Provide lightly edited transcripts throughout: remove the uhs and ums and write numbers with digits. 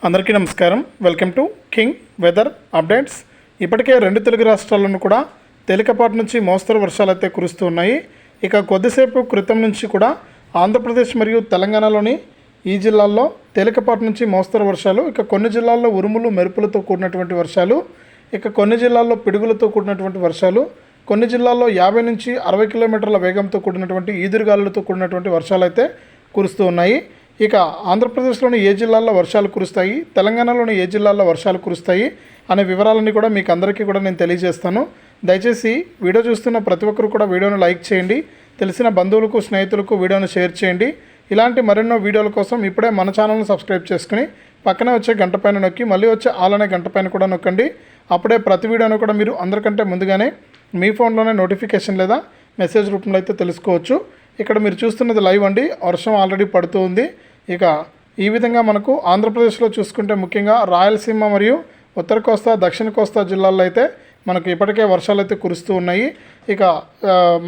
అందరికీ నమస్కారం. Welcome to king weather updates. ఇప్పటికే రెండు తెలుగు రాష్ట్రాల్లోనూ కూడా తేలికపాటి నుంచి మోస్తరు వర్షాలు అయితే కురుస్తూ ఉన్నాయి. ఇక కొద్దిసేపు క్రితం నుంచి కూడా ఆంధ్రప్రదేశ్ మరియు తెలంగాణలోని ఈ జిల్లాల్లో తేలికపాటి నుంచి మోస్తరు వర్షాలు, ఇక కొన్ని జిల్లాల్లో ఉరుములు మెరుపులతో కూడినటువంటి వర్షాలు, ఇక కొన్ని జిల్లాల్లో పిడుగులతో కూడినటువంటి వర్షాలు, కొన్ని జిల్లాల్లో 50 నుంచి 60 కిలోమీటర్ల వేగంతో కూడినటువంటి ఈదురుగాలులతో కూడినటువంటి వర్షాలు అయితే కురుస్తూ ఉన్నాయి. ఇక ఆంధ్రప్రదేశ్లోని ఏ జిల్లాల్లో వర్షాలు కురుస్తాయి, తెలంగాణలోని ఏ జిల్లాల్లో వర్షాలు కురుస్తాయి అనే వివరాలన్నీ కూడా మీకు అందరికీ కూడా నేను తెలియజేస్తాను. దయచేసి వీడియో చూస్తున్న ప్రతి ఒక్కరు కూడా వీడియోను లైక్ చేయండి, తెలిసిన బంధువులకు స్నేహితులకు వీడియోను షేర్ చేయండి. ఇలాంటి మరెన్నో వీడియోల కోసం ఇప్పుడే మన ఛానల్ని సబ్స్క్రైబ్ చేసుకుని పక్కనే వచ్చే గంట పైన నొక్కి మళ్ళీ వచ్చే ఆల్ అనే గంట పైన కూడా నొక్కండి. అప్పుడే ప్రతి వీడియోను కూడా మీరు అందరికంటే ముందుగానే మీ ఫోన్లోనే నోటిఫికేషన్ లేదా మెసేజ్ రూపంలో అయితే తెలుసుకోవచ్చు. ఇక్కడ మీరు చూస్తున్నది లైవ్ అండి. వర్షం ఆల్రెడీ పడుతూ ఉంది. ఇక ఈ విధంగా మనకు ఆంధ్రప్రదేశ్లో చూసుకుంటే ముఖ్యంగా రాయలసీమ మరియు ఉత్తర కోస్తా, దక్షిణ కోస్తా జిల్లాల్లో అయితే మనకు ఇప్పటికే వర్షాలు అయితే కురుస్తూ ఉన్నాయి. ఇక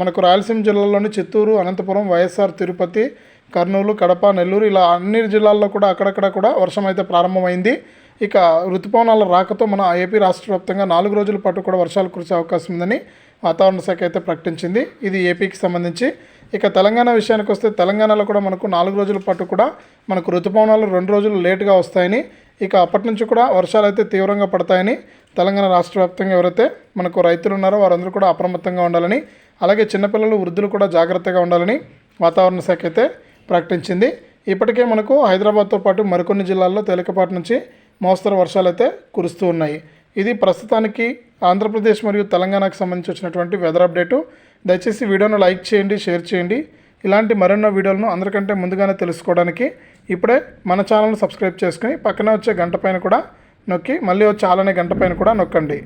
మనకు రాయలసీమ జిల్లాలోని చిత్తూరు, అనంతపురం, వైఎస్ఆర్, తిరుపతి, కర్నూలు, కడప, నెల్లూరు ఇలా అన్ని జిల్లాల్లో కూడా అక్కడక్కడ కూడా వర్షం అయితే ప్రారంభమైంది. ఇక ఋతుపవనాల రాకతో మన ఏపీ రాష్ట్ర వ్యాప్తంగా 4 రోజుల పాటు కూడా వర్షాలు కురిసే అవకాశం ఉందని వాతావరణ శాఖ అయితే ప్రకటించింది. ఇది ఏపీకి సంబంధించి. ఇక తెలంగాణ విషయానికి వస్తే తెలంగాణలో కూడా మనకు 4 రోజుల పాటు కూడా మనకు ఋతుపవనాలు 2 రోజులు లేటుగా వస్తాయని, ఇక అప్పటి నుంచి కూడా వర్షాలు అయితే తీవ్రంగా పడతాయని తెలంగాణ రాష్ట్ర వ్యాప్తంగా ఎవరైతే మనకు రైతులు ఉన్నారో వారందరూ కూడా అప్రమత్తంగా ఉండాలని, అలాగే చిన్నపిల్లలు, వృద్ధులు కూడా జాగ్రత్తగా ఉండాలని వాతావరణ శాఖ అయితే ప్రకటించింది. ఇప్పటికే మనకు హైదరాబాద్తో పాటు మరికొన్ని జిల్లాల్లో తేలికపాటి నుంచి మోస్తరు వర్షాలు అయితే కురుస్తూ ఉన్నాయి. ఇది ప్రస్తుతానికి ఆంధ్రప్రదేశ్ మరియు తెలంగాణకు సంబంధించి వచ్చినటువంటి వెదర్ అప్డేటు. దయచేసి వీడియోను లైక్ చేయండి, షేర్ చేయండి. ఇలాంటి మరెన్నో వీడియోలను అందరికంటే ముందుగానే తెలుసుకోవడానికి ఇప్పుడే మన ఛానల్ని సబ్స్క్రైబ్ చేసుకుని పక్కనే వచ్చే గంట పైన కూడా నొక్కి మళ్ళీ వచ్చే ఆలనే గంట పైన కూడా నొక్కండి.